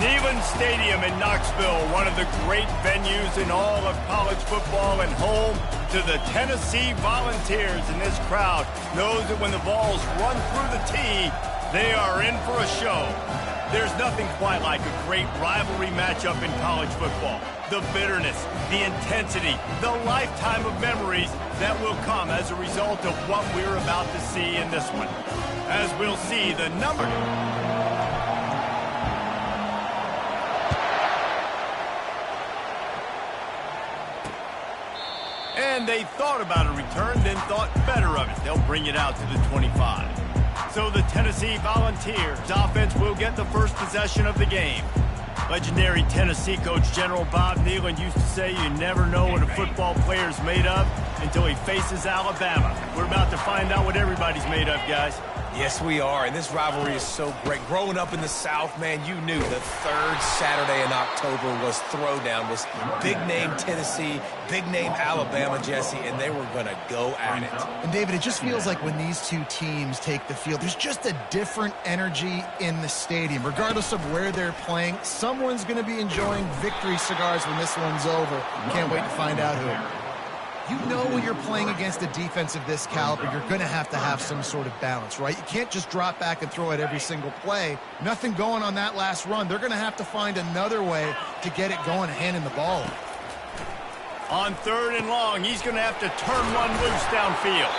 Neyland Stadium in Knoxville, one of the great venues in all of college football and home to the Tennessee Volunteers. And this crowd knows that when the balls run through the tee, they are in for a show. There's nothing quite like a great rivalry matchup in college football. The bitterness, the intensity, the lifetime of memories that will come as a result of what we're about to see in this one. As we'll see the number... And they thought about a return, then thought better of it. They'll bring it out to the 25. So the Tennessee Volunteers offense will get the first possession of the game. Legendary Tennessee coach General Bob Neyland used to say you never know what a football player's made of until he faces Alabama. We're about to find out what everybody's made of, guys. Yes, we are, and this rivalry is so great. Growing up in the South, man, you knew the third Saturday in October was throwdown, was big-name Tennessee, big-name Alabama, Jesse, and they were going to go at it. And, David, it just feels like when these two teams take the field, there's just a different energy in the stadium. Regardless of where they're playing, someone's going to be enjoying victory cigars when this one's over. Can't wait to find out who. You know when you're playing against a defense of this caliber, you're going to have some sort of balance, right? You can't just drop back and throw it every single play. Nothing going on that last run. They're going to have to find another way to get it going and handing the ball off. On 3rd and long, he's going to have to turn one loose downfield.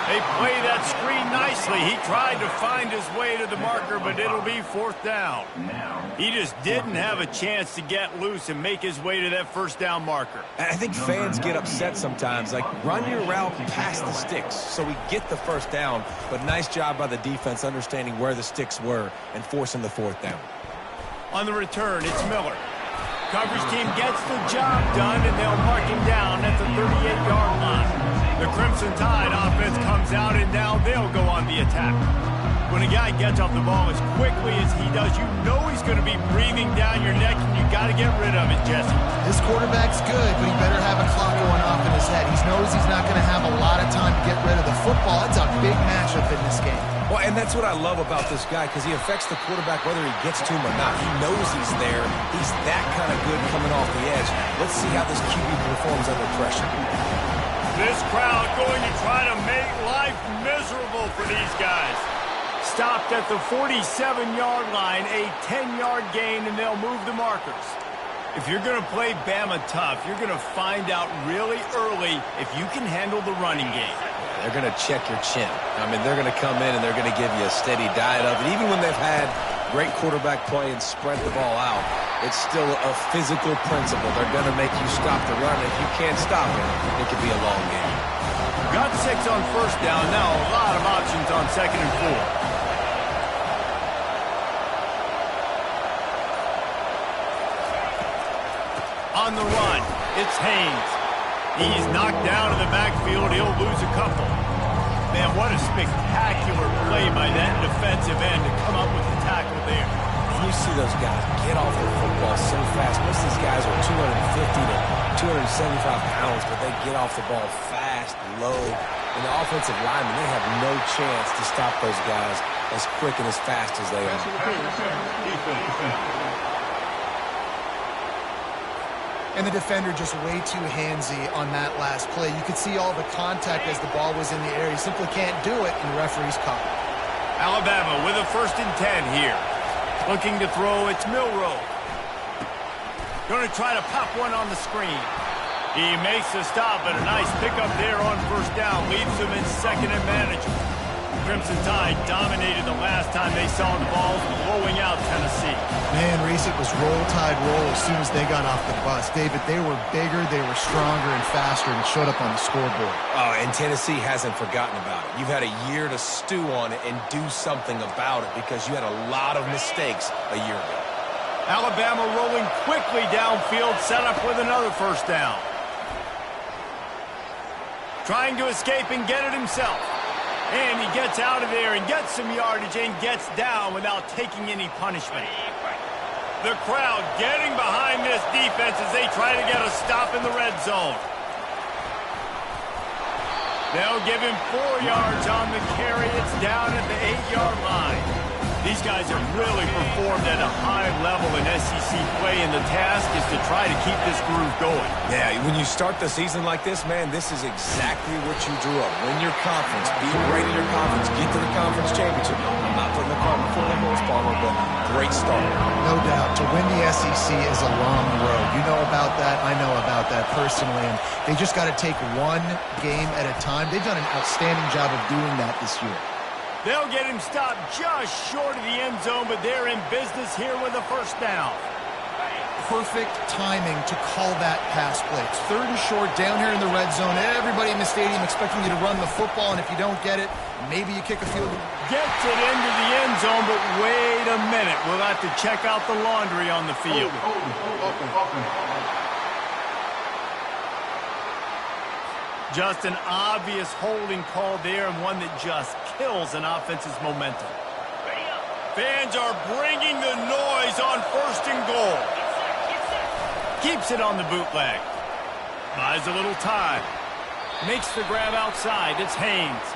They play that screen nicely. He tried to find his way to the marker, but it'll be 4th down. He just didn't have a chance to get loose and make his way to that 1st down marker. And I think fans get upset sometimes, like run your route past the sticks so we get the 1st down, but nice job by the defense understanding where the sticks were and forcing the 4th down. On the return, it's Miller. Coverage team gets the job done, and they'll mark him down at the 38-yard line. The Crimson Tide offense comes out, and now they'll go on the attack. When a guy gets off the ball as quickly as he does, you know he's going to be breathing down your neck, and you got to get rid of it, Jesse. This quarterback's good, but he better have a clock going off in his head. He knows he's not going to have a lot of time to get rid of the football. It's a big matchup in this game. Well, and that's what I love about this guy, because he affects the quarterback whether he gets to him or not. He knows he's there. He's that kind of good coming off the edge. Let's see how this QB performs under pressure. This crowd going to try to make life miserable for these guys. Stopped at the 47-yard line, a 10-yard gain, and they'll move the markers. If you're going to play Bama tough, you're going to find out really early if you can handle the running game. They're going to check your chin. I mean, they're going to come in and they're going to give you a steady diet of it. Even when they've had great quarterback play and spread the ball out, it's still a physical principle. They're going to make you stop the run. If you can't stop it could be a long game. Got 6 on 1st down. Now a lot of options on 2nd and 4. On the run, it's Haynes. He's knocked down in the backfield. He'll lose a couple. Man, what a spectacular play by that defensive end to come up with the tackle there. And you see those guys get off the football so fast. Most of these guys are 250 to 275 pounds, but they get off the ball fast, low. And the offensive linemen, they have no chance to stop those guys as quick and as fast as they are. And the defender just way too handsy on that last play. You could see all the contact as the ball was in the air. He simply can't do it, and the referee's caught. Alabama with a 1st and 10 here. Looking to throw, it's Milroe. Going to try to pop one on the screen. He makes the stop, but a nice pickup there on 1st down. Leaves him in 2nd and manageable. Crimson Tide dominated the last time they saw the ball, blowing out Tennessee. Man, Reese, it was roll tide roll as soon as they got off the bus. David, they were bigger, they were stronger and faster, and showed up on the scoreboard. Oh, and Tennessee hasn't forgotten about it. You've had a year to stew on it and do something about it because you had a lot of mistakes a year ago. Alabama rolling quickly downfield, set up with another 1st down. Trying to escape and get it himself. And he gets out of there and gets some yardage and gets down without taking any punishment. The crowd getting behind this defense as they try to get a stop in the red zone. They'll give him 4 yards on the carry. It's down at the 8-yard line. These guys have really performed at a high level in SEC play, and the task is to try to keep this groove going. Yeah, when you start the season like this, man, this is exactly what you drew up. Win your conference, be great in your conference, get to the conference championship. I'm not putting the cart before the horse, Palmer, but great start. No doubt. To win the SEC is a long road. You know about that. I know about that personally. And they just got to take one game at a time. They've done an outstanding job of doing that this year. They'll get him stopped just short of the end zone, but they're in business here with a first down. Perfect timing to call that pass play. It's 3rd and short down here in the red zone. Everybody in the stadium expecting you to run the football, and if you don't get it, maybe you kick a field goal. Gets it into the end zone, but wait a minute. We'll have to check out the laundry on the field. Just an obvious holding call there, and one that just kills an offense's momentum. Fans are bringing the noise on 1st and goal. Keeps it on the bootleg. Buys a little time. Makes the grab outside. It's Haynes.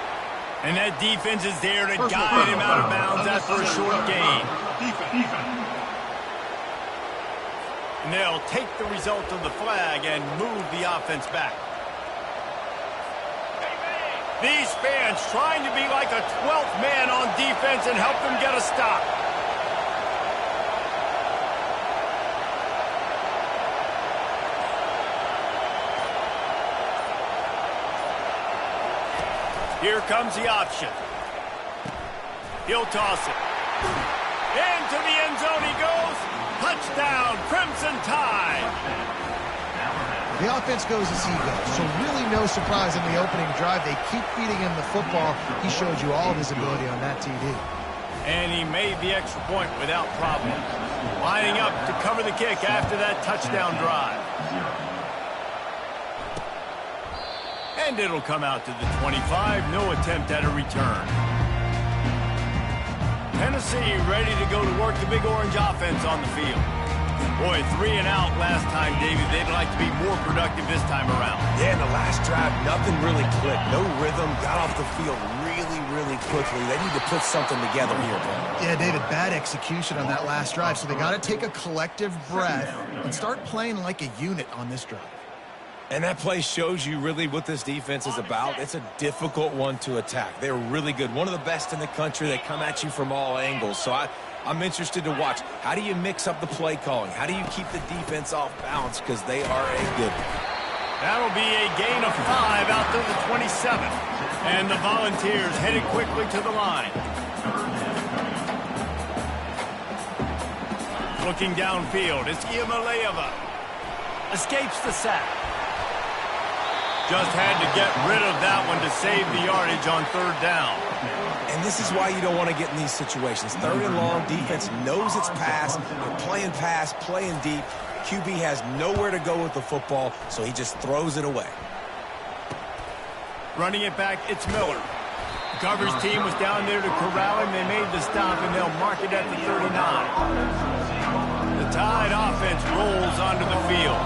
And that defense is there to guide him out of bounds after a short gain. And they'll take the result of the flag and move the offense back. These fans trying to be like a 12th man on defense and help them get a stop. Here comes the option. He'll toss it. Into the end zone he goes. Touchdown, Crimson Tide. The offense goes as he goes, so really no surprise in the opening drive. They keep feeding him the football. He showed you all of his ability on that TD. And he made the extra point without problem. Lining up to cover the kick after that touchdown drive. And it'll come out to the 25. No attempt at a return. Tennessee ready to go to work the Big Orange offense on the field. Boy, 3 and out last time, David. They'd like to be more productive this time around. Yeah, in the last drive, nothing really clicked. No rhythm. Got off the field really quickly. They need to put something together here, bro. Yeah, David, bad execution on that last drive. So they got to take a collective breath and start playing like a unit on this drive. And that play shows you really what this defense is about. It's a difficult one to attack. They're really good. One of the best in the country. They come at you from all angles. So I'm interested to watch. How do you mix up the play calling? How do you keep the defense off balance? Because they are a good one. That'll be a gain of 5 out to the 27. And the Volunteers headed quickly to the line. Looking downfield, it's Iamaleava. Escapes the sack. Just had to get rid of that one to save the yardage on 3rd down. And this is why you don't want to get in these situations. 3rd and long, defense knows it's pass. They're playing pass, playing deep. QB has nowhere to go with the football, so he just throws it away. Running it back, it's Miller. Coverage team was down there to corral him. They made the stop, and they'll mark it at the 39. The Tide offense rolls onto the field.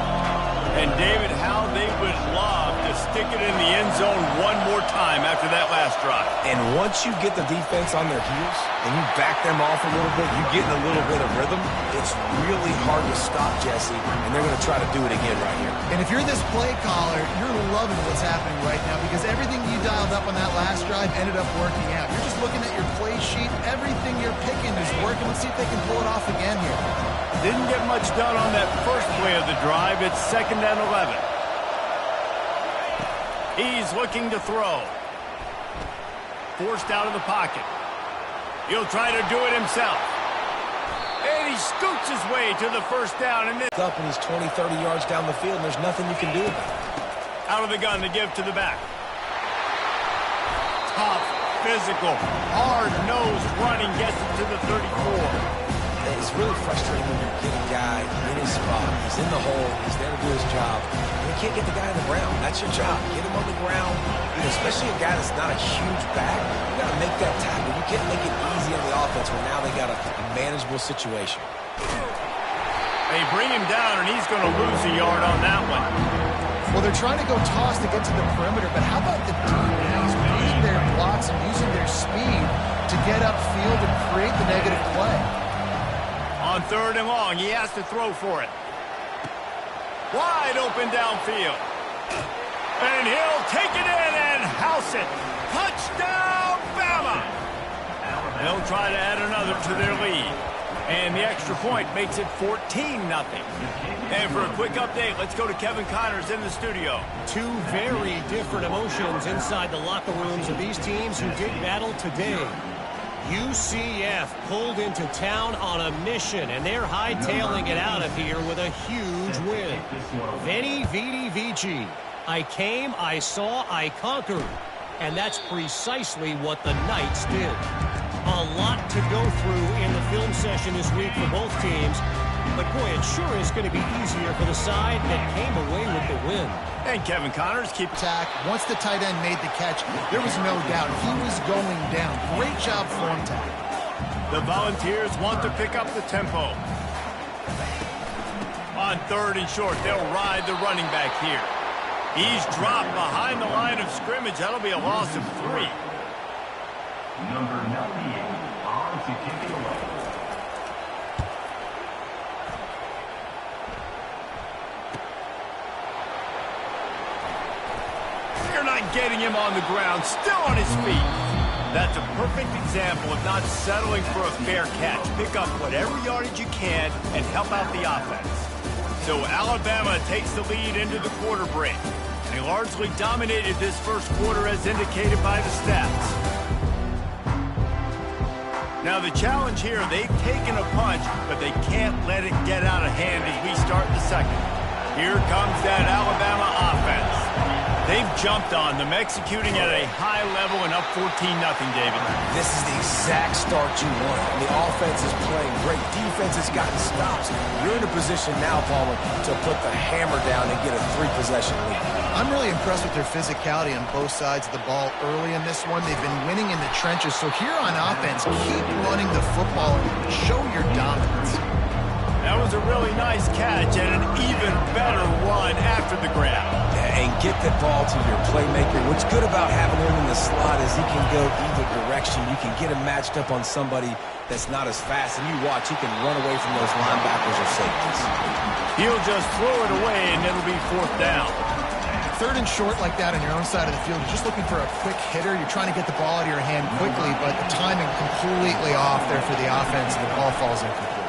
And, David, how they would love to stick it in the end zone one more time after that last drive. And once you get the defense on their heels and you back them off a little bit, you get in a little bit of rhythm, it's really hard to stop, Jesse, and they're going to try to do it again right here. And if you're this play caller, you're loving what's happening right now because everything you dialed up on that last drive ended up working out. You're just looking at your play sheet. Everything you're picking is working. Let's see if they can pull it off again here. Didn't get much done on that first play of the drive. It's 2nd and 11. He's looking to throw. Forced out of the pocket. He'll try to do it himself. And he scoots his way to the 1st down. And Up and he's 20, 30 yards down the field, and there's nothing you can do about it. Out of the gun to give to the back. Tough, physical, hard-nosed running gets it to the 34. It's really frustrating when you get a guy in his spot. He's in the hole. He's there to do his job. And you can't get the guy on the ground. That's your job. Get him on the ground. You know, especially a guy that's not a huge back. You got to make that tackle. You can't make it easy on the offense when now they got a manageable situation. They bring him down, and he's going to lose a yard on that one. Well, they're trying to go toss to get to the perimeter, but how about the defense using their blocks and using their speed to get upfield and create the negative play. On 3rd and long, he has to throw for it. Wide open downfield. And he'll take it in and house it. Touchdown, Bama! They'll try to add another to their lead. And the extra point makes it 14-0. And for a quick update, let's go to Kevin Connors in the studio. Two very different emotions inside the locker rooms of these teams who did battle today. UCF pulled into town on a mission, and they're hightailing it out of here with a huge win. Veni, vidi, vici. I came, I saw, I conquered. And that's precisely what the Knights did. A lot to go through in the film session this week for both teams. But, boy, it sure is going to be easier for the side that came away with the win. And Kevin Connors keep attack. Once the tight end made the catch, there was no doubt he was going down. Great job for him, Tack. The Volunteers want to pick up the tempo. On 3rd and short, they'll ride the running back here. He's dropped behind the line of scrimmage. That'll be a loss of 3. Number 98 on to kick it away. They're not getting him on the ground, still on his feet. That's a perfect example of not settling for a fair catch. Pick up whatever yardage you can and help out the offense. So Alabama takes the lead into the quarter break. They largely dominated this first quarter as indicated by the stats. Now the challenge here, they've taken a punch, but they can't let it get out of hand as we start the second. Here comes that Alabama offense. They've jumped on them, executing at a high level and up 14-0, David. This is the exact start you want. The offense is playing great. Defense has gotten stops. You're in a position now, Palmer, to put the hammer down and get a 3-possession lead. I'm really impressed with their physicality on both sides of the ball early in this one. They've been winning in the trenches. So here on offense, keep running the football and show your dominance. That was a really nice catch and an even better run after the grab. And get the ball to your playmaker. What's good about having him in the slot is he can go either direction. You can get him matched up on somebody that's not as fast. And you watch, he can run away from those linebackers or safeties. He'll just throw it away, and it'll be 4th down. 3rd and short like that on your own side of the field. You're just looking for a quick hitter. You're trying to get the ball out of your hand quickly, but the timing completely off there for the offense, and the ball falls incomplete.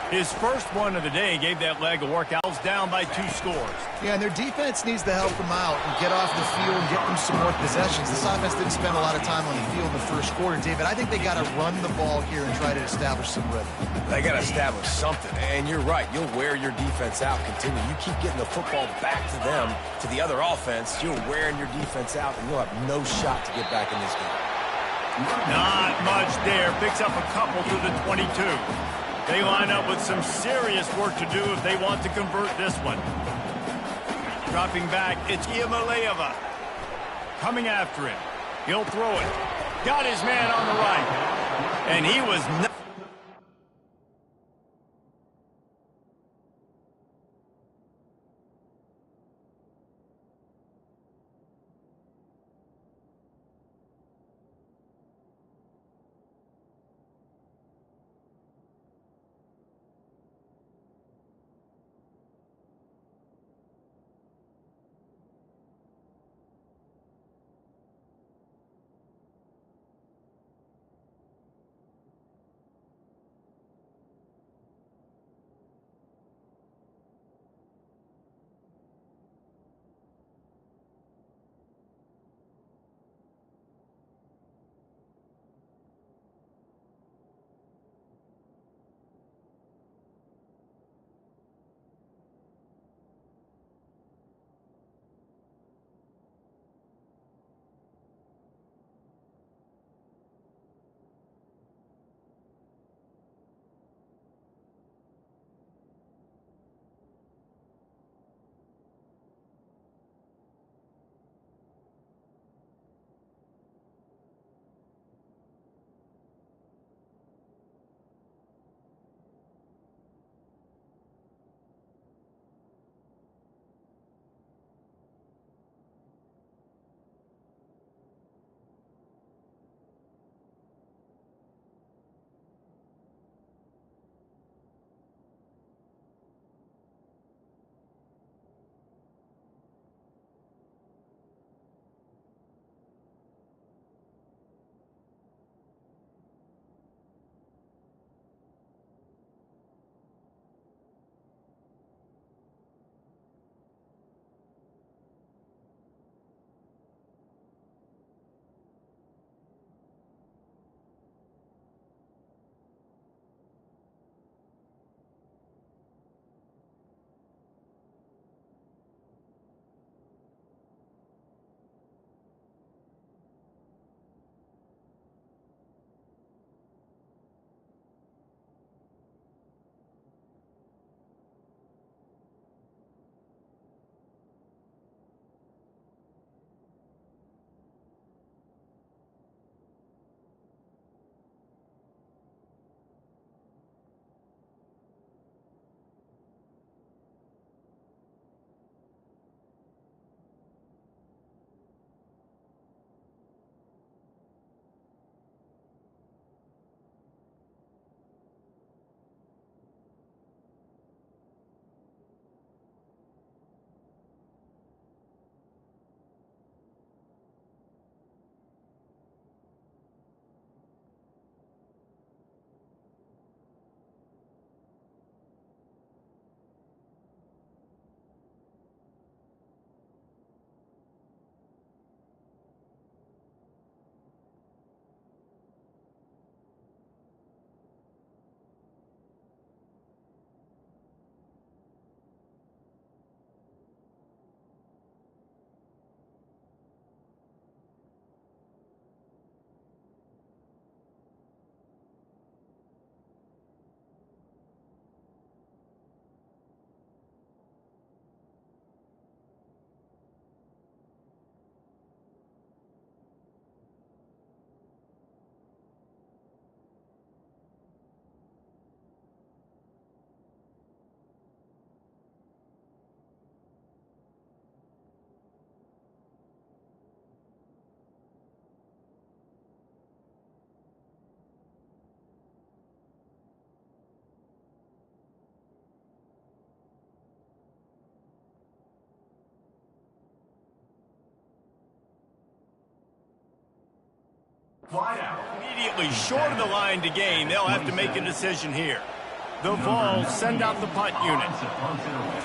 His first one of the day gave that leg a workout. Down by 2 scores. Yeah, and their defense needs to help them out and get off the field and get them some more possessions. This offense didn't spend a lot of time on the field in the first quarter, David. I think they got to run the ball here and try to establish some rhythm. They got to establish something. And you're right. You'll wear your defense out. Continue. You keep getting the football back to them, to the other offense. You're wearing your defense out, and you'll have no shot to get back in this game. Not much there. Picks up a couple to the 22. They line up with some serious work to do if they want to convert this one. Dropping back, it's Iamaleava. Coming after him. He'll throw it. Got his man on the right. And he was not. Wide out. Immediately short of the line to gain, they'll have to make a decision here. The Vols send out the punt unit. Offensive punts it away.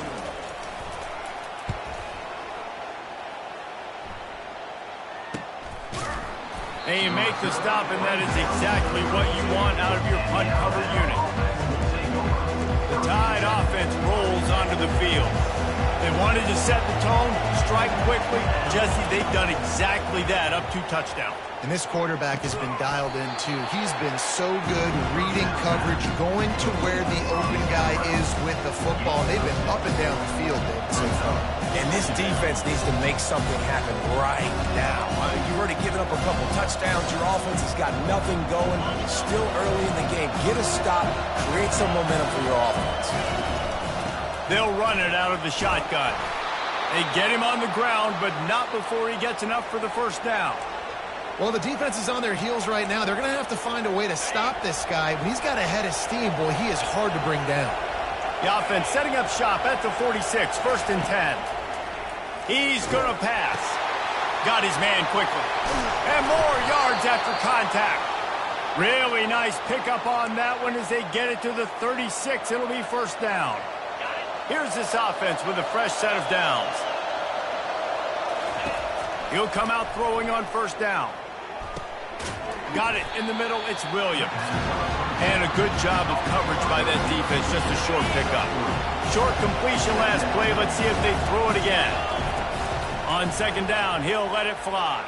And you make the stop, and that is exactly what you want out of your punt cover unit. The Tide offense rolls onto the field. They wanted to set the tone, strike quickly. Jesse, they've done exactly that, up 2 touchdowns. And this quarterback has been dialed in, too. He's been so good reading coverage, going to where the open guy is with the football. They've been up and down the field, David, so far. And this defense needs to make something happen right now. You've already given up a couple touchdowns. Your offense has got nothing going. Still early in the game. Get a stop. Create some momentum for your offense. They'll run it out of the shotgun. They get him on the ground, but not before he gets enough for the first down. Well, the defense is on their heels right now. They're going to have to find a way to stop this guy. When he's got a head of steam, boy, he is hard to bring down. The offense setting up shop at the 46, 1st and 10. He's going to pass. Got his man quickly. And more yards after contact. Really nice pickup on that one as they get it to the 36. It'll be 1st down. Here's this offense with a fresh set of downs. He'll come out throwing on 1st down. Got it in the middle. It's Williams. And a good job of coverage by that defense. Just a short pickup. Short completion last play. Let's see if they throw it again. On 2nd down, he'll let it fly.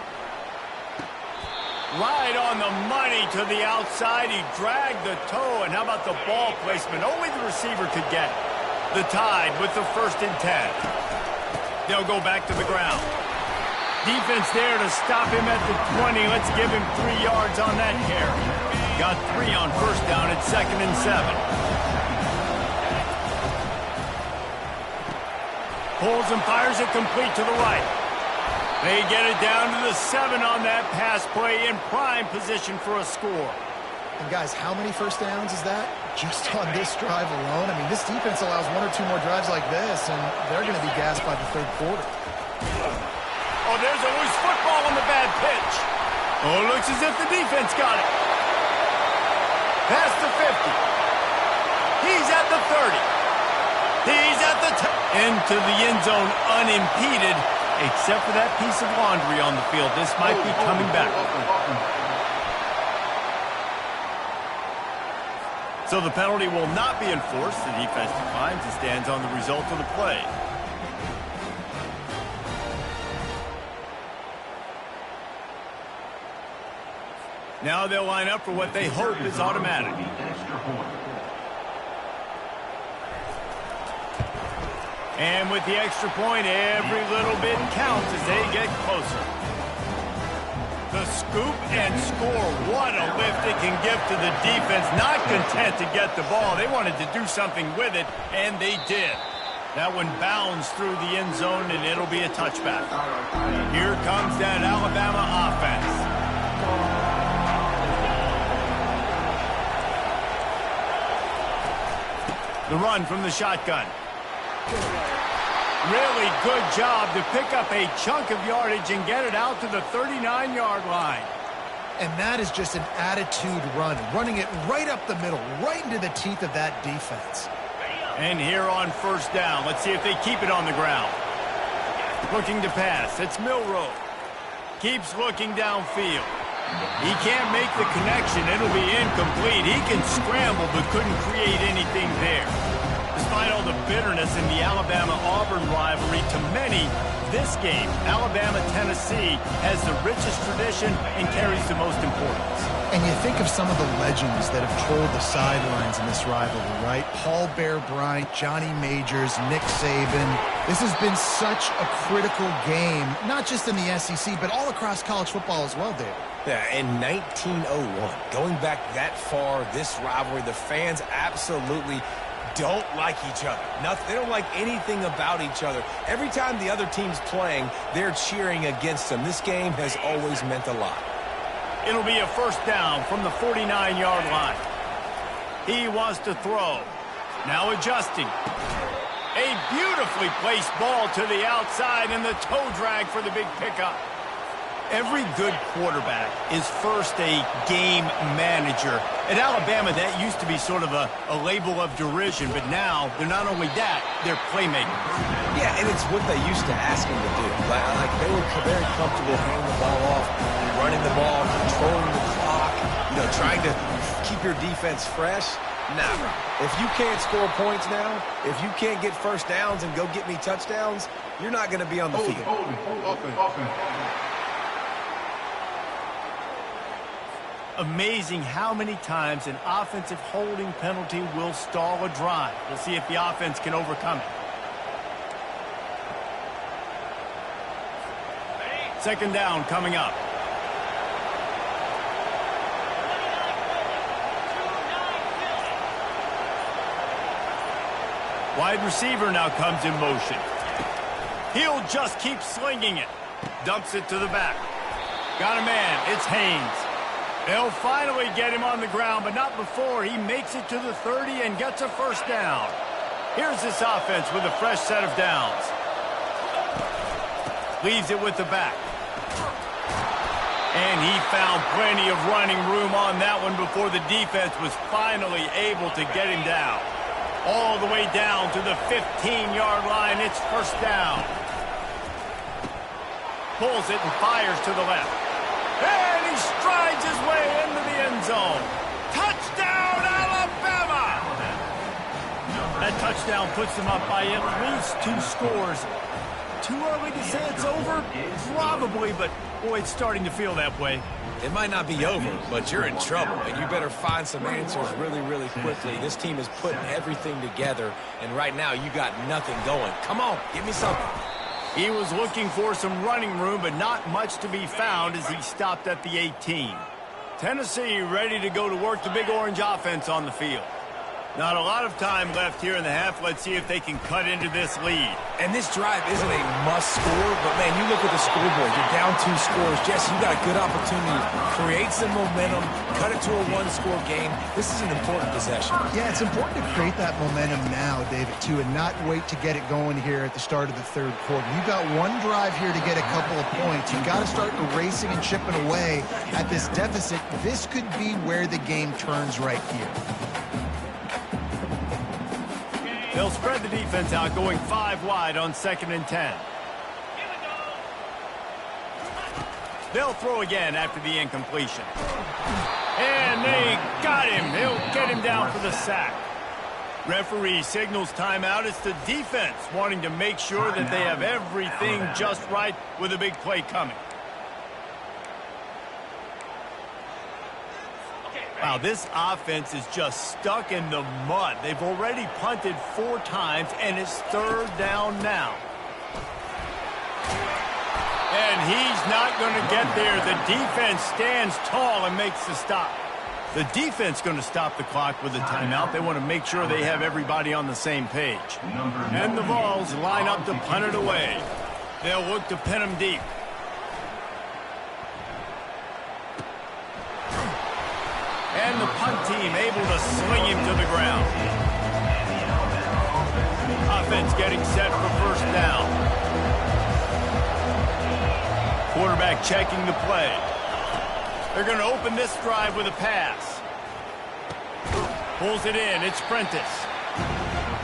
Right on the money to the outside. He dragged the toe. And how about the ball placement? Only the receiver could get it. The Tide with the 1st and 10. They'll go back to the ground. Defense there to stop him at the 20. Let's give him 3 yards on that carry. Got 3 on 1st down at 2nd and 7. Pulls and fires it complete to the right. They get it down to the 7 on that pass play in prime position for a score. And, guys, how many 1st downs is that? Just on this drive alone? I mean, this defense allows 1 or 2 more drives like this, and they're going to be gassed by the 3rd quarter. Oh, there's a loose football on the bad pitch. Oh, it looks as if the defense got it. Past the 50. He's at the 30. He's at the 10. Into the end zone unimpeded, except for that piece of laundry on the field. This might be coming back. So the penalty will not be enforced. The defense declines and stands on the result of the play. Now they'll line up for what they hope is automatic. And with the extra point, every little bit counts as they get closer. The scoop and score. What a lift it can give to the defense. Not content to get the ball. They wanted to do something with it, and they did. That one bounds through the end zone, and it'll be a touchback. Here comes that Alabama offense. The run from the shotgun. Really good job to pick up a chunk of yardage and get it out to the 39-yard line. And that is just an attitude run, running it right up the middle, right into the teeth of that defense. And here on 1st down, let's see if they keep it on the ground. Looking to pass. It's Milroe. Keeps looking downfield. He can't make the connection. It'll be incomplete. He can scramble but couldn't create anything there. Despite all the bitterness in the Alabama-Auburn rivalry, to many, this game, Alabama-Tennessee, has the richest tradition and carries the most importance. And you think of some of the legends that have trolled the sidelines in this rivalry, right? Paul Bear Bryant, Johnny Majors, Nick Saban. This has been such a critical game, not just in the SEC, but all across college football as well, David. Yeah, in 1901, going back that far, this rivalry, the fans absolutely don't like each other. They don't like anything about each other. Every time the other team's playing, they're cheering against them. This game has always meant a lot. It'll be a 1st down from the 49-yard line. He wants to throw. Now adjusting. A beautifully placed ball to the outside and the toe drag for the big pickup. Every good quarterback is first a game manager. At Alabama, that used to be sort of a label of derision, but now they're not only that, they're playmakers. Yeah, and it's what they used to ask him to do. Like they were very comfortable handing the ball off, running the ball, controlling the clock, trying to keep your defense fresh. Nah, if you can't score points now, if you can't get first downs and go get me touchdowns, you're not going to be on the field. Amazing how many times an offensive holding penalty will stall a drive. We'll see if the offense can overcome it. Second down coming up. Wide receiver now comes in motion. He'll just keep slinging it. Dumps it to the back. Got a man. It's Haynes. They'll finally get him on the ground, but not before he makes it to the 30 and gets a first down. Here's this offense with a fresh set of downs. Leaves it with the back. And he found plenty of running room on that one before the defense was finally able to get him down. All the way down to the 15-yard line. It's first down. Pulls it and fires to the left. And he strides his way into the end zone. Touchdown, Alabama! That touchdown puts them up by at least 2 scores. Too early to say it's over? Probably, but boy, it's starting to feel that way. It might not be over, but you're in trouble, and you better find some answers really, really quickly. This team is putting everything together, and right now you got nothing going. Come on, give me something. He was looking for some running room, but not much to be found as he stopped at the 18. Tennessee ready to go to work the Big Orange offense on the field. Not a lot of time left here in the half. Let's see if they can cut into this lead. And this drive isn't a must score, but man, you look at the scoreboard. You're down 2 scores. Jesse, you got a good opportunity to create some momentum, cut it to a 1-score game. This is an important possession. Yeah, it's important to create that momentum now, David, too, and not wait to get it going here at the start of the third quarter. You've got one drive here to get a couple of points. You've got to start erasing and chipping away at this deficit. This could be where the game turns right here. They'll spread the defense out, going 5 wide on 2nd and 10. They'll throw again after the incompletion. And they got him. He'll get him down for the sack. Referee signals timeout. It's the defense wanting to make sure that they have everything just right with a big play coming. Wow, this offense is just stuck in the mud. They've already punted 4 times, and it's 3rd down now. And he's not going to get there. The defense stands tall and makes the stop. The defense going to stop the clock with a timeout. They want to make sure they have everybody on the same page. And the Vols line up to punt it away. They'll look to pin them deep. And the punt team able to sling him to the ground. Offense getting set for first down. Quarterback checking the play. They're going to open this drive with a pass. Pulls it in. It's Prentice.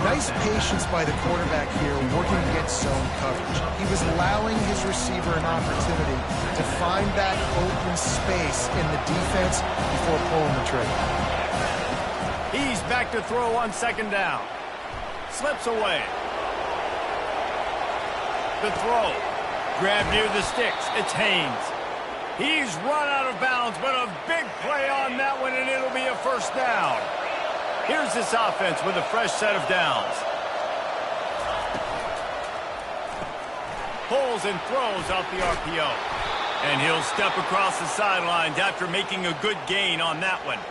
Nice patience by the quarterback here working against zone coverage. He was allowing his receiver an opportunity to find that open space in the defense before pulling the trigger. He's back to throw on 2nd down. Slips away. The throw. Grab near the sticks. It's Haynes. He's run out of bounds, but a big play on that one, and it'll be a first down. Here's this offense with a fresh set of downs. Pulls and throws off the RPO. And he'll step across the sidelines after making a good gain on that one.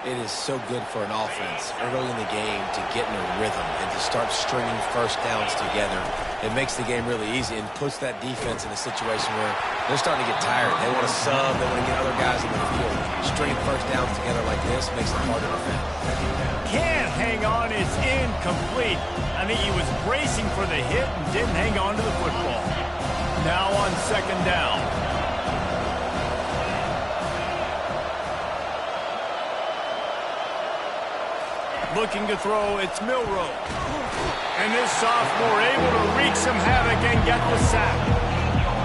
It is so good for an offense early in the game to get in a rhythm and to start stringing first downs together. It makes the game really easy and puts that defense in a situation where they're starting to get tired. They want to sub. They want to get other guys in the field. Stringing first downs together like this makes it harder to defend. Can't hang on. It's incomplete. I think he was bracing for the hit and didn't hang on to the football. Now on 2nd down. Looking to throw, it's Milroe. And this sophomore able to wreak some havoc and get the sack.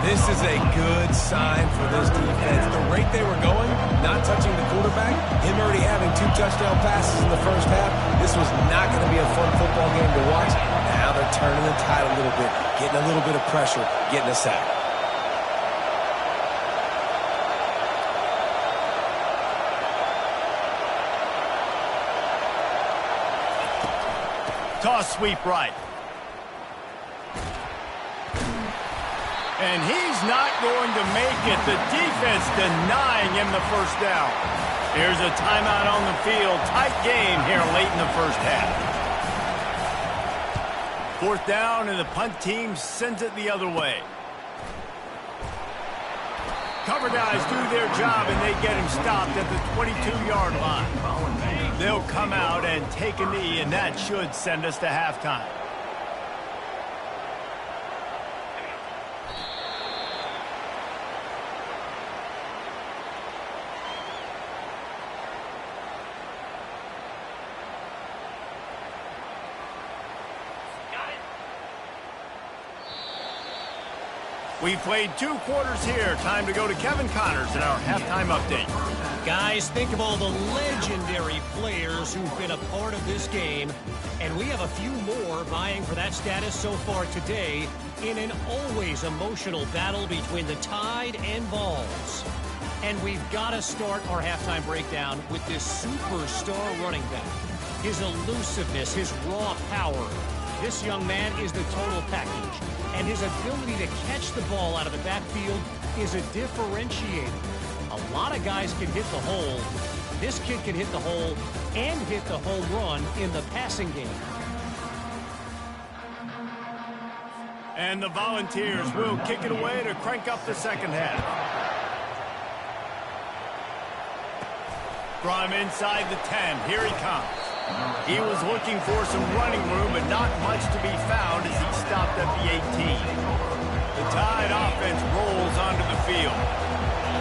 This is a good sign for this defense. The rate they were going, not touching the quarterback, him already having 2 touchdown passes in the first half, this was not going to be a fun football game to watch. Now they're turning the tide a little bit, getting a little bit of pressure, getting a sack. Toss sweep right. And he's not going to make it. The defense denying him the first down. Here's a timeout on the field. Tight game here late in the first half. 4th down, and the punt team sends it the other way. Cover guys do their job, and they get him stopped at the 22-yard line. They'll come out and take a knee, and that should send us to halftime. We played 2 quarters here. Time to go to Kevin Connors in our halftime update. Guys, think of all the legendary players who've been a part of this game, and we have a few more vying for that status so far today in an always emotional battle between the Tide and Vols. And we've got to start our halftime breakdown with this superstar running back. His elusiveness, his raw power. This young man is the total package, and his ability to catch the ball out of the backfield is a differentiator. A lot of guys can hit the hole. This kid can hit the hole and hit the home run in the passing game. And the Volunteers will kick it away to crank up the second half. From inside the 10, here he comes. He was looking for some running room, but not much to be found as he stopped at the 18. The Tide offense rolls onto the field.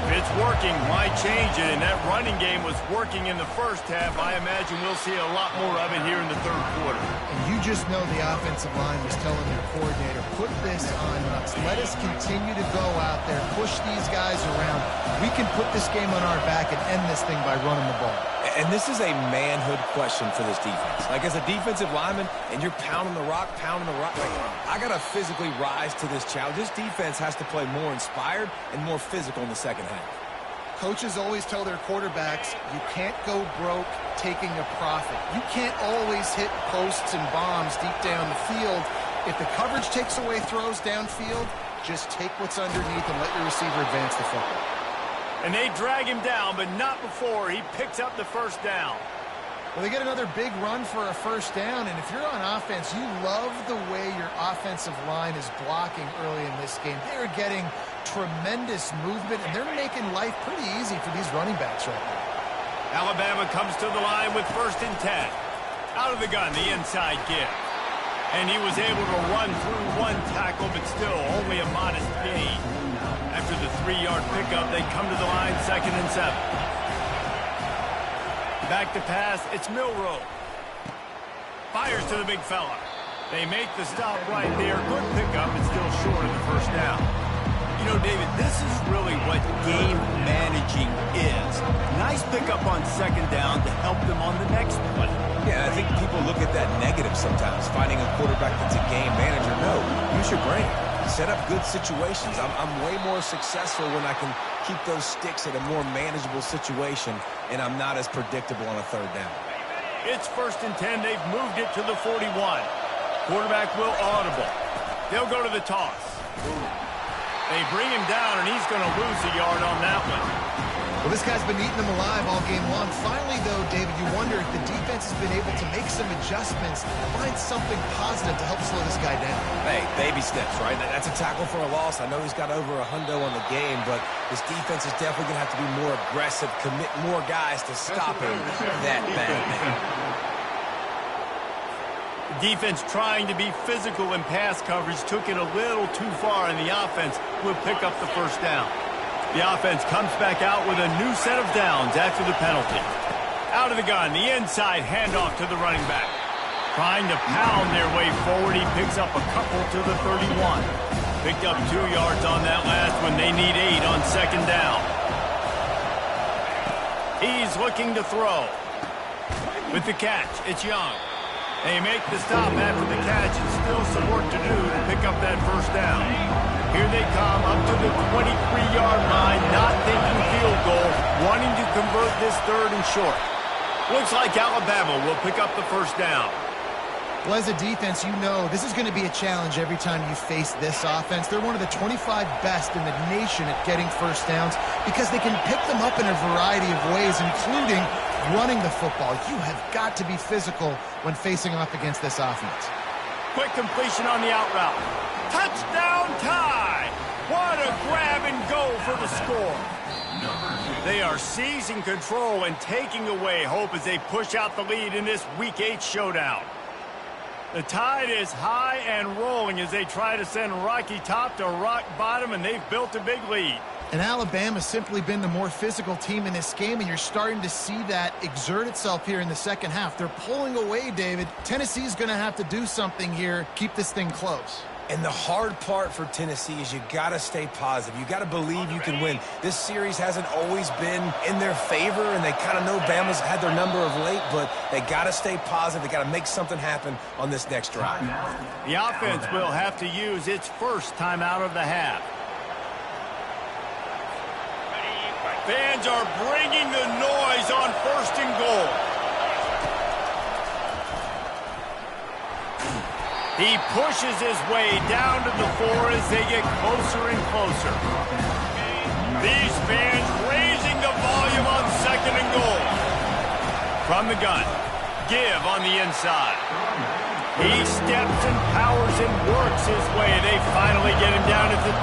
If it's working, why change it? And that running game was working in the first half. I imagine we'll see a lot more of it here in the 3rd quarter. And you just know the offensive line was telling their coordinator, put this on us. Let us continue to go out there, push these guys around. We can put this game on our back and end this thing by running the ball. And this is a manhood question for this defense. Like, as a defensive lineman, and you're pounding the rock, like, I got to physically rise to this challenge. This defense has to play more inspired and more physical in the second half. Coaches always tell their quarterbacks, you can't go broke taking a profit. You can't always hit posts and bombs deep down the field. If the coverage takes away throws downfield, just take what's underneath and let your receiver advance the football. And they drag him down, but not before he picks up the first down. Well, they get another big run for a first down, and if you're on offense, you love the way your offensive line is blocking early in this game. They're getting tremendous movement, and they're making life pretty easy for these running backs right now. Alabama comes to the line with 1st and 10. Out of the gun, the inside give. And he was able to run through 1 tackle, but still only a modest gain. After the 3-yard pickup, they come to the line 2nd and 7. Back to pass, it's Milroe. Fires to the big fella. They make the stop right there. Good pickup, but still short of the first down. You know, David, this is really what game managing is. Nice pickup on 2nd down to help them on the next play. Yeah, I think people look at that negative sometimes, finding a quarterback that's a game manager. No, use your brain. Set up good situations. I'm way more successful when I can keep those sticks at a more manageable situation, and I'm not as predictable on a 3rd down. It's 1st and 10. They've moved it to the 41. Quarterback will audible. They'll go to the toss. They bring him down, and he's going to lose a yard on that one. Well, this guy's been eating them alive all game long. Finally, though, David, you wonder if the defense has been able to make some adjustments, find something positive to help slow this guy down. Hey, baby steps, right? That's a tackle for a loss. I know he's got over $100 on the game, but this defense is definitely going to have to be more aggressive, commit more guys to stop him that bad man. Defense trying to be physical in pass coverage took it a little too far, and the offense will pick up the first down. The offense comes back out with a new set of downs after the penalty. Out of the gun, the inside handoff to the running back. Trying to pound their way forward, he picks up a couple to the 31. Picked up 2 yards on that last one. They need 8 on second down. He's looking to throw. With the catch, it's Young. They make the stop after the catch, and still some work to do to pick up that first down. Here they come up to the 23-yard line, not thinking field goal, wanting to convert this third and short. Looks like Alabama will pick up the first down. Well, as a defense, you know this is going to be a challenge every time you face this offense. They're one of the 25 best in the nation at getting first downs because they can pick them up in a variety of ways, including running the football. You have got to be physical when facing off against this offense. Quick completion on the out route. Touchdown tie! What a grab and go for the score. They are seizing control and taking away hope as they push out the lead in this Week 8 showdown. The tide is high and rolling as they try to send Rocky Top to rock bottom, and they've built a big lead. And Alabama's simply been the more physical team in this game, and you're starting to see that exert itself here in the second half. They're pulling away, David. Tennessee's going to have to do something here, keep this thing close. And the hard part for Tennessee is you got to stay positive. You got to believe you can win. This series hasn't always been in their favor, and they kind of know Bama's had their number of late, but they got to stay positive. They got to make something happen on this next drive. The offense will have to use its first timeout of the half. Fans are bringing the noise on first and goal. He pushes his way down to the 4 as they get closer and closer. These fans raising the volume on second and goal. From the gun, Give on the inside. He steps and powers and works his way. They finally get him down at the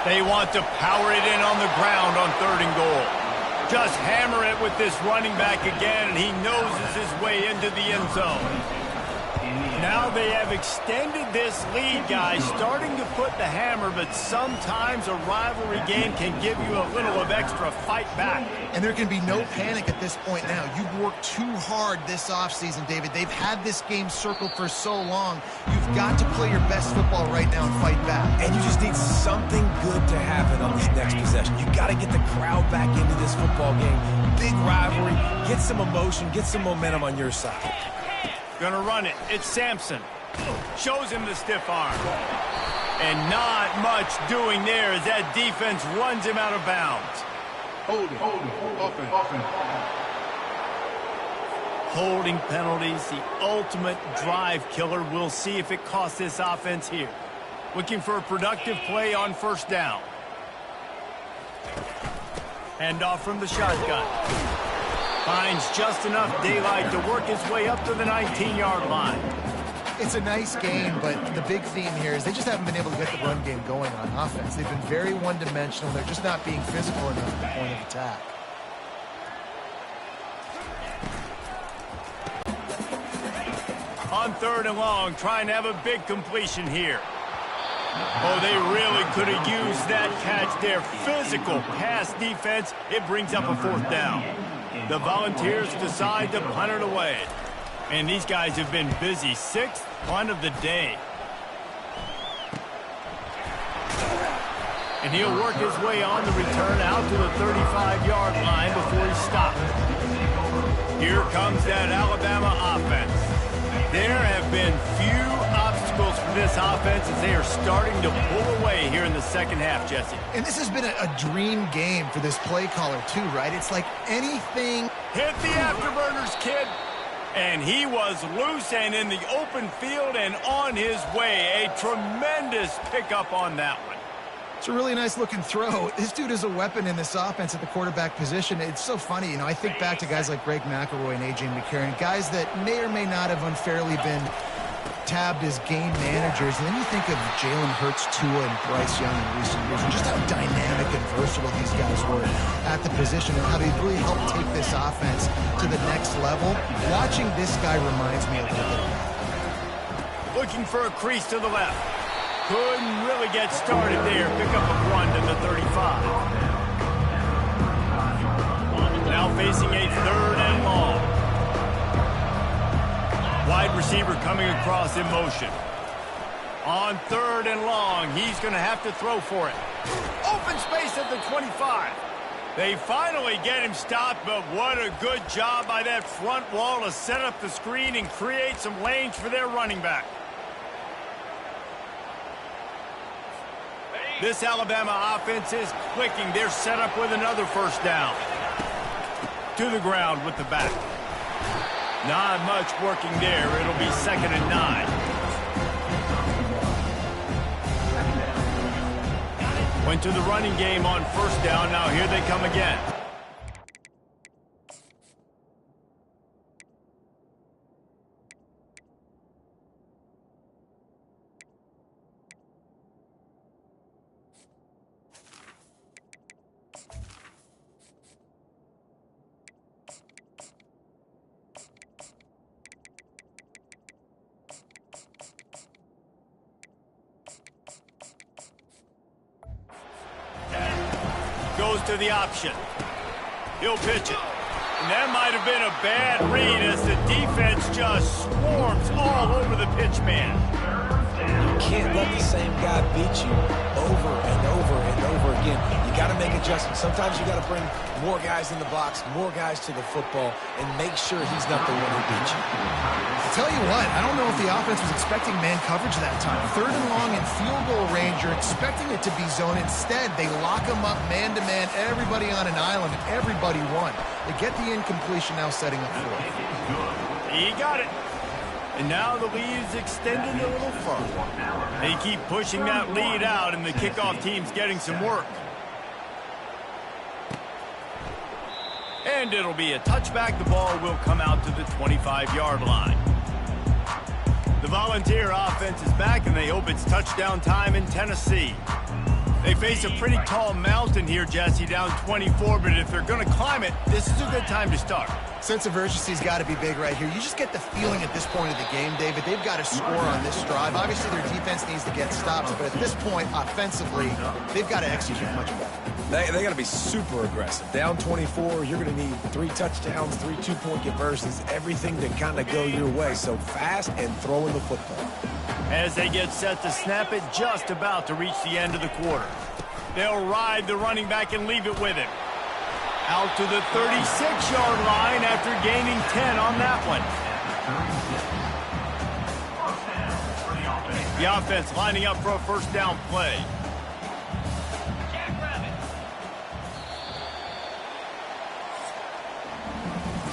2. They want to power it in on the ground on third and goal. Just hammer it with this running back again, and he noses his way into the end zone. Now they have extended this lead, guys, starting to put the hammer, but sometimes a rivalry game can give you a little of extra fight back. And there can be no panic at this point now. You've worked too hard this offseason, David. They've had this game circled for so long. You've got to play your best football right now and fight back. And you just need something good to happen on this next possession. You got to get the crowd back into this football game. Big rivalry. Get some emotion. Get some momentum on your side. Gonna run it. It's Sampson. Shows him the stiff arm. And not much doing there as that defense runs him out of bounds. Holding penalties, the ultimate drive killer. We'll see if it costs this offense here. Looking for a productive play on first down. Handoff from the shotgun. Finds just enough daylight to work his way up to the 19-yard line. It's a nice game, but the big theme here is they just haven't been able to get the run game going on offense. They've been very one-dimensional. They're just not being physical enough at the point of attack. On third and long, trying to have a big completion here. Oh, they really could have used that catch there. Physical pass defense. It brings up a fourth down. The Volunteers decide to punt it away. And these guys have been busy. 6th punt of the day. And he'll work his way on the return out to the 35-yard line before he stops. Here comes that Alabama offense. There have been few obstacles for this offense as they are starting to pull away here in the second half, Jesse. And this has been a dream game for this play caller too, right? It's like anything. Hit the afterburners, kid. And he was loose and in the open field and on his way. A tremendous pickup on that one. It's a really nice-looking throw. This dude is a weapon in this offense at the quarterback position. It's so funny, you know, I think back to guys like Greg McElroy and A.J. McCarron, guys that may or may not have unfairly been tabbed as game managers. And then you think of Jalen Hurts, Tua, and Bryce Young in recent years, and just how dynamic and versatile these guys were at the position and how they really helped take this offense to the next level. Watching this guy reminds me a little bit of that. Looking for a crease to the left. Couldn't really get started there. Pick up a 1 to the 35. facing a 3rd and long. Wide receiver coming across in motion. On 3rd and long, he's going to have to throw for it. Open space at the 25. They finally get him stopped, but what a good job by that front wall to set up the screen and create some lanes for their running back. This Alabama offense is clicking. They're set up with another 1st down. To the ground with the back. Not much working there. It'll be 2nd and 9. Went to the running game on 1st down. Now here they come again. Goes to the option. He'll pitch it. And that might have been a bad read as the defense just swarms all over the pitch man. You can't let the same guy beat you over and over and over again. You got to make adjustments. Sometimes you got to bring more guys in the box, more guys to the football, and make sure he's not the one who beat you. I'll tell you what, I don't know if the offense was expecting man coverage that time. 3rd and long in field goal range, you're expecting it to be zone. Instead, they lock them up man-to-man, everybody on an island, and everybody won. They get the incompletion now setting up for it. He got it. And now the lead is extended a little further. They keep pushing that lead out, and the kickoff team's getting some work. And it'll be a touchback. The ball will come out to the 25-yard line. The Volunteer offense is back, and they hope it's touchdown time in Tennessee. They face a pretty tall mountain here, Jesse, down 24, but if they're going to climb it, this is a good time to start. Sense of urgency's got to be big right here. You just get the feeling at this point of the game, David, they've got to score on this drive. Obviously, their defense needs to get stops, but at this point, offensively, they've got to execute much better. They got to be super aggressive. Down 24, you're going to need 3 touchdowns, 3 two-point conversions, everything to kind of go your way. So fast and throwing the football. As they get set to snap it, just about to reach the end of the quarter. They'll ride the running back and leave it with him. Out to the 36-yard line after gaining 10 on that one. The offense lining up for a 1st down play.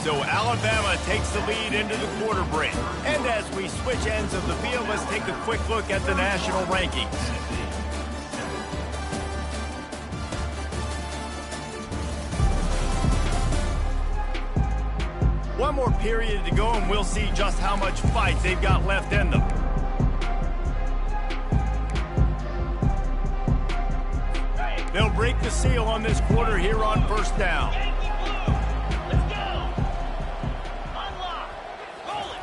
So Alabama takes the lead into the quarter break. And as we switch ends of the field, let's take a quick look at the national rankings. One more period to go, and we'll see just how much fight they've got left in them. They'll break the seal on this quarter here on 1st down.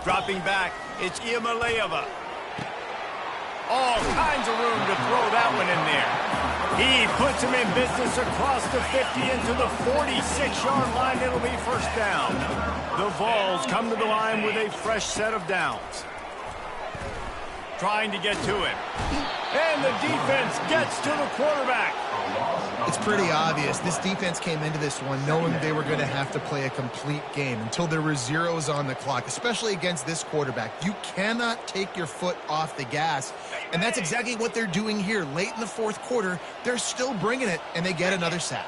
Dropping back, it's Iamaleava. All kinds of room to throw that one in there. He puts him in business across the 50 into the 46-yard line. It'll be 1st down. The Vols come to the line with a fresh set of downs. Trying to get to him. And the defense gets to the quarterback. It's pretty obvious. This defense came into this one knowing they were going to have to play a complete game until there were zeros on the clock, especially against this quarterback. You cannot take your foot off the gas, and that's exactly what they're doing here. Late in the 4th quarter, they're still bringing it, and they get another sack.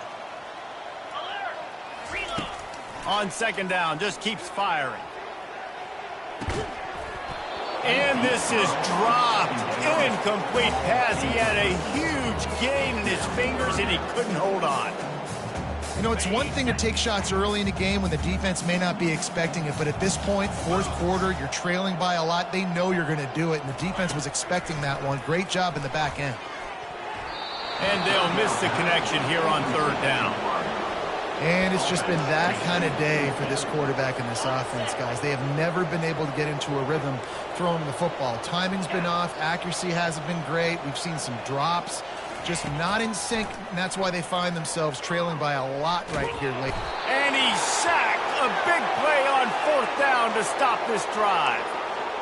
On 2nd down, just keeps firing. And this is dropped. Incomplete pass. He had a huge gain in his fingers, and he couldn't hold on. You know, it's one thing to take shots early in a game when the defense may not be expecting it, but at this point, 4th quarter, you're trailing by a lot. They know you're going to do it, and the defense was expecting that one. Great job in the back end. And they'll miss the connection here on 3rd down. And it's just been that kind of day for this quarterback and this offense, guys. They have never been able to get into a rhythm throwing the football. Timing's been off. Accuracy hasn't been great. We've seen some drops. just not in sync, and that's why they find themselves trailing by a lot right here late. And he's sacked. A big play on 4th down to stop this drive.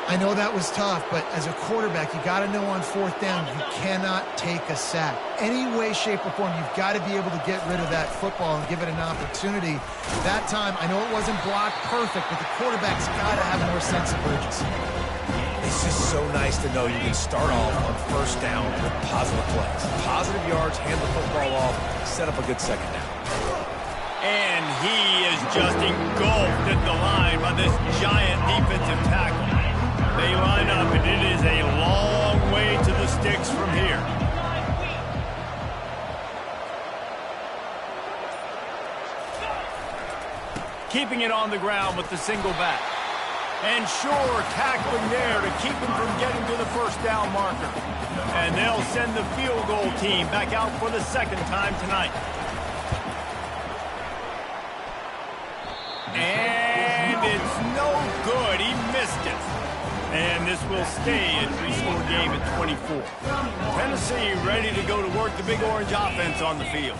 I know that was tough, but as a quarterback, you got to know on 4th down, you cannot take a sack. Any way, shape, or form, you've got to be able to get rid of that football and give it an opportunity. That time, I know it wasn't blocked perfect, but the quarterback's got to have more sense of urgency. It's just so nice to know you can start off on 1st down with positive plays. Positive yards, hand the football off, set up a good 2nd down. And he is just engulfed at the line by this giant defensive tackle. They line up, and it is a long way to the sticks from here. Keeping it on the ground with the single back. And sure, tackling there to keep him from getting to the 1st down marker. And they'll send the field goal team back out for the 2nd time tonight. And it's no good. He missed it. And this will stay a 3-score game at 24. Tennessee ready to go to work the Big Orange offense on the field.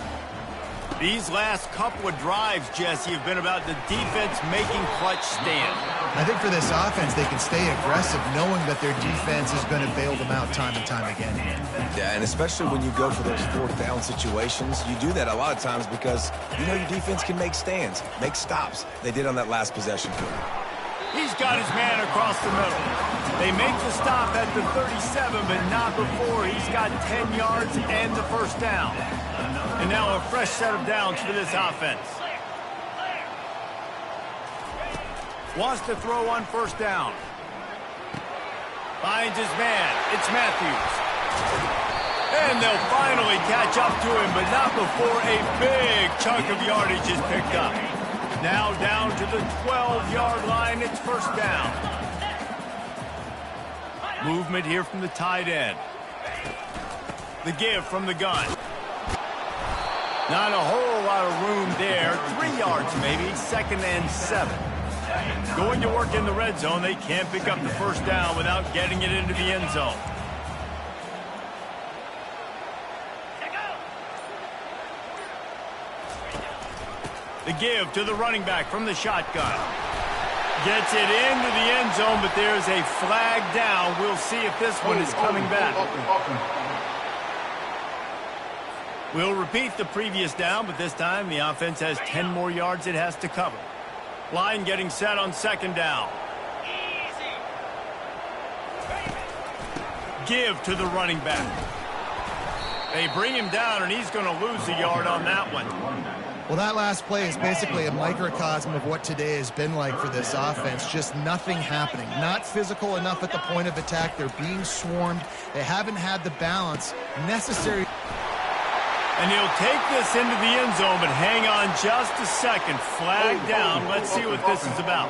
These last couple of drives, Jesse, have been about the defense making clutch stands. I think for this offense, they can stay aggressive knowing that their defense is going to bail them out time and time again. Yeah, and especially when you go for those 4th down situations, you do that a lot of times because you know your defense can make stands, make stops. They did on that last possession. He's got his man across the middle. They make the stop at the 37, but not before he's got 10 yards and the 1st down. And now a fresh set of downs for this offense. Wants to throw on 1st down. Finds his man. It's Matthews. And they'll finally catch up to him, but not before a big chunk of yardage is picked up. Now down to the 12-yard line. It's 1st down. Movement here from the tight end. The give from the gun. Not a whole lot of room there. 3 yards maybe. 2nd and 7. Going to work in the red zone. They can't pick up the 1st down without getting it into the end zone. The give to the running back from the shotgun. Gets it into the end zone, but there's a flag down. We'll see if this one is coming back. We'll repeat the previous down, but this time the offense has 10 more yards it has to cover. Line getting set on 2nd down. Give to the running back. They bring him down, and he's going to lose a yard on that one. Well, that last play is basically a microcosm of what today has been like for this offense. Just nothing happening. Not physical enough at the point of attack. They're being swarmed. They haven't had the balance necessary. And he'll take this into the end zone, but hang on just a second. Flag down. Let's see what this is about.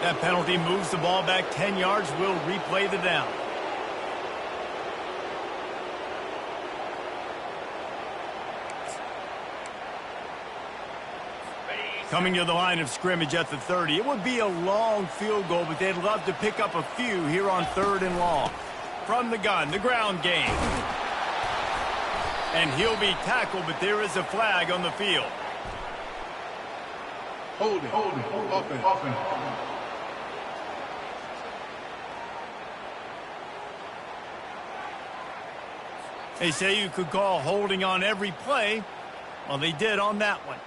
That penalty moves the ball back 10 yards. We'll replay the down. Coming to the line of scrimmage at the 30. It would be a long field goal, but they'd love to pick up a few here on 3rd and long. From the gun, the ground game. And he'll be tackled, but there is a flag on the field. Hold it, open. They say you could call holding on every play. Well, they did on that one.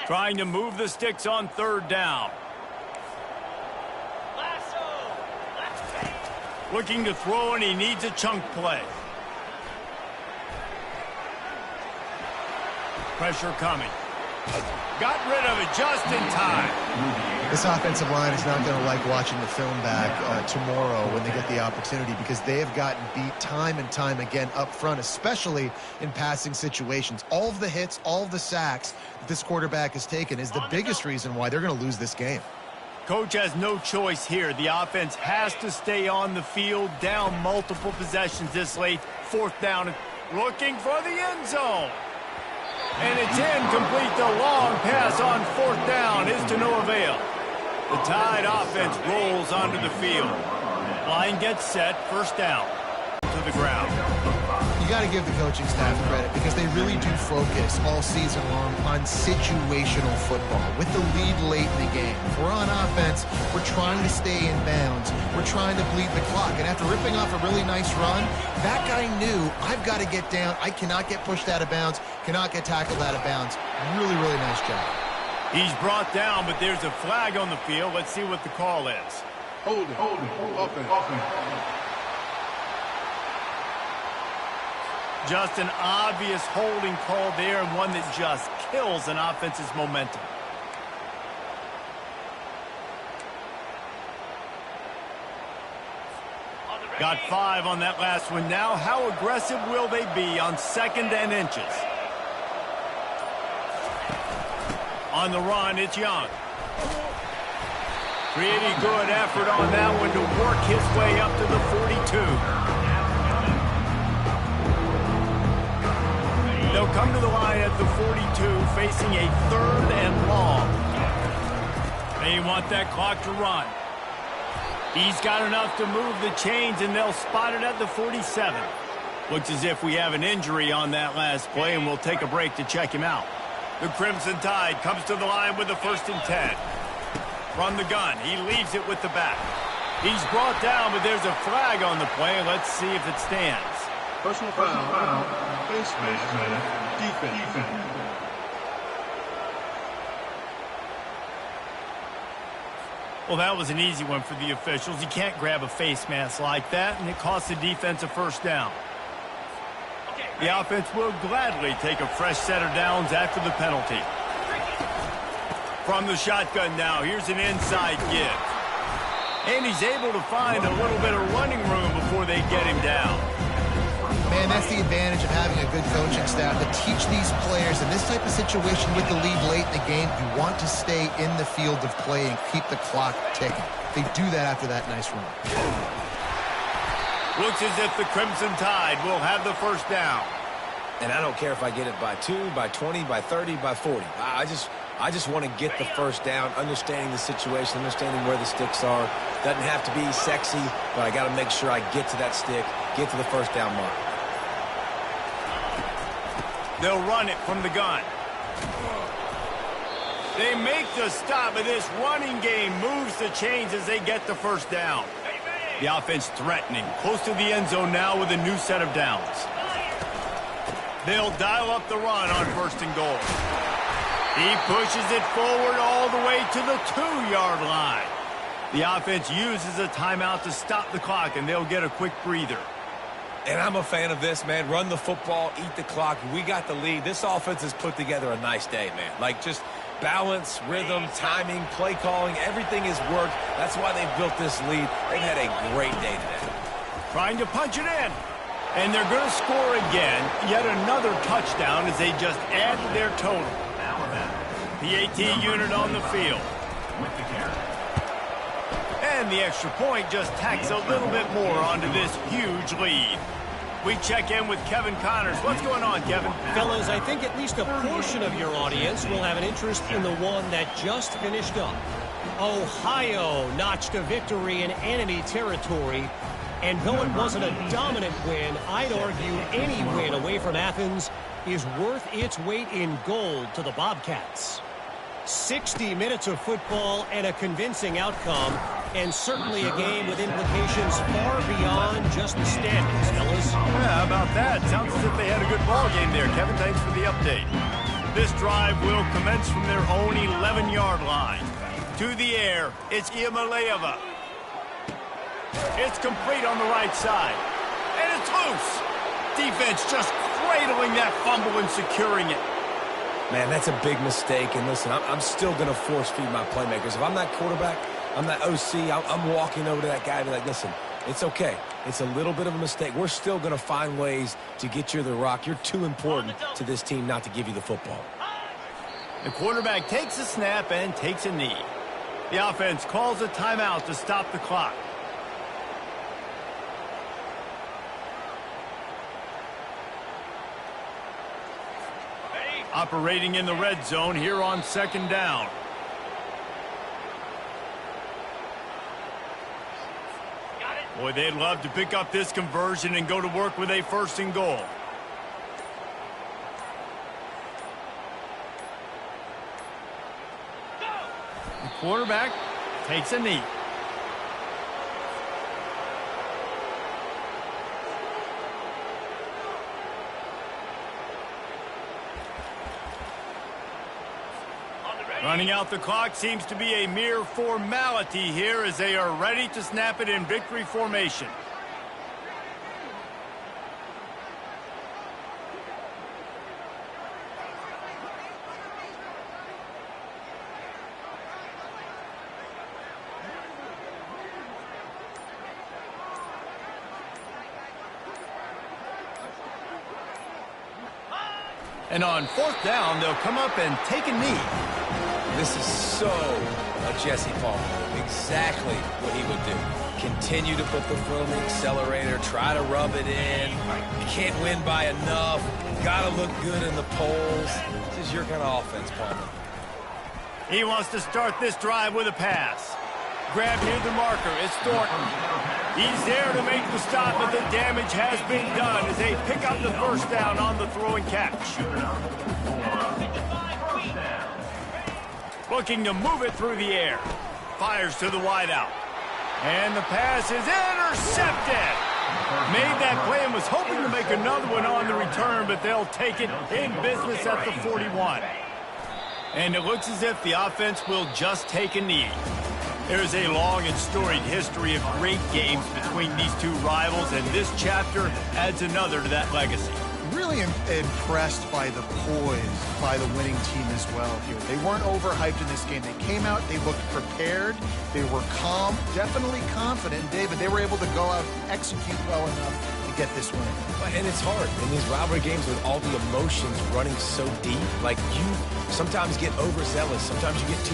Trying to move the sticks on 3rd down. Looking to throw, and he needs a chunk play. Pressure coming. Got rid of it just in time. This offensive line is not going to like watching the film back tomorrow when they get the opportunity, because they have gotten beat time and time again up front, especially in passing situations. All of the hits, all of the sacks that this quarterback has taken is the biggest reason why they're going to lose this game. Coach has no choice here. The offense has to stay on the field, down multiple possessions this late. 4th down, looking for the end zone. And it's incomplete. The long pass on 4th down is to no avail. The Tide offense rolls onto the field. Line gets set, 1st down to the ground. You got to give the coaching staff credit because they really do focus all season long on situational football with the lead late in the game. If we're on offense, we're trying to stay in bounds. We're trying to bleed the clock. And after ripping off a really nice run, that guy knew, I've got to get down. I cannot get pushed out of bounds, cannot get tackled out of bounds. Really, really nice job. He's brought down, but there's a flag on the field. Let's see what the call is. Hold it. Offense. Just an obvious holding call there, and one that just kills an offense's momentum. Got 5 on that last one. Now, how aggressive will they be on 2nd and inches? On the run, it's Young. Pretty good effort on that one to work his way up to the 42. They'll come to the line at the 42, facing a 3rd and long. They want that clock to run. He's got enough to move the chains, and they'll spot it at the 47. Looks as if we have an injury on that last play, and we'll take a break to check him out. The Crimson Tide comes to the line with the 1st and 10. From the gun, he leaves it with the back. He's brought down, but there's a flag on the play. Let's see if it stands. Personal foul. Face mask. Defense. Well, that was an easy one for the officials. You can't grab a face mask like that, and it costs the defense a 1st down. The offense will gladly take a fresh set of downs after the penalty. From the shotgun now, here's an inside give. And he's able to find a little bit of running room before they get him down. Man, that's the advantage of having a good coaching staff to teach these players in this type of situation with the lead late in the game. You want to stay in the field of play and keep the clock ticking. They do that after that nice run. Looks as if the Crimson Tide will have the 1st down. And I don't care if I get it by 2, by 20, by 30, by 40. I just want to get the 1st down, understanding the situation, understanding where the sticks are. Doesn't have to be sexy, but I got to make sure I get to that stick, get to the 1st down mark. They'll run it from the gun. They make the stop, but this running game moves the chains as they get the 1st down. The offense threatening, close to the end zone now with a new set of downs. They'll dial up the run on 1st and goal. He pushes it forward all the way to the 2-yard line. The offense uses a timeout to stop the clock, and they'll get a quick breather. And I'm a fan of this, man. Run the football, eat the clock. We got the lead. This offense has put together a nice day, man. Like, just balance, rhythm, timing, play calling, everything has worked. That's why they've built this lead. They've had a great day today. Trying to punch it in. And they're going to score again. Yet another touchdown as they just add to their total. The AT unit on the field. And the extra point just tacks a little bit more onto this huge lead. We check in with Kevin Connors. What's going on, Kevin? Fellas, I think at least a portion of your audience will have an interest in the one that just finished up. Ohio notched a victory in enemy territory. And though it wasn't a dominant win, I'd argue any win away from Athens is worth its weight in gold to the Bobcats. 60 minutes of football and a convincing outcome, and certainly a game with implications far beyond just the standings, fellas. Yeah, how about that? Sounds as if they had a good ball game there. Kevin, thanks for the update. This drive will commence from their own 11-yard line. To the air, it's Iamaleava. It's complete on the right side. And it's loose. Defense just cradling that fumble and securing it. Man, that's a big mistake. And listen, I'm still going to force feed my playmakers. If I'm that quarterback, I'm that OC, I'm walking over to that guy and be like, listen, it's okay. It's a little bit of a mistake. We're still going to find ways to get you the rock. You're too important to this team not to give you the football. The quarterback takes a snap and takes a knee. The offense calls a timeout to stop the clock. Operating in the red zone here on 2nd down. Boy, they'd love to pick up this conversion and go to work with a 1st and goal. The quarterback takes a knee. Running out the clock seems to be a mere formality here as they are ready to snap it in victory formation. And on 4th down, they'll come up and take a knee. This is so a Jesse Palmer move. Exactly what he would do. Continue to put the foot on the accelerator, try to rub it in. You can't win by enough. Got to look good in the polls. This is your kind of offense, Palmer. He wants to start this drive with a pass. Grab near the marker. It's Thornton. He's there to make the stop, but the damage has been done as they pick up the 1st down on the throw and catch. Looking to move it through the air. Fires to the wideout. And the pass is intercepted. Made that play and was hoping to make another one on the return, but they'll take it in business at the 41. And it looks as if the offense will just take a knee. There's a long and storied history of great games between these two rivals, and this chapter adds another to that legacy. Really impressed by the poise by the winning team as well here. They weren't overhyped in this game. They came out, they looked prepared, they were calm, definitely confident. And David, they were able to go out and execute well enough to get this win. And it's hard in these rivalry games with all the emotions running so deep. Like, you sometimes get overzealous. Sometimes you get too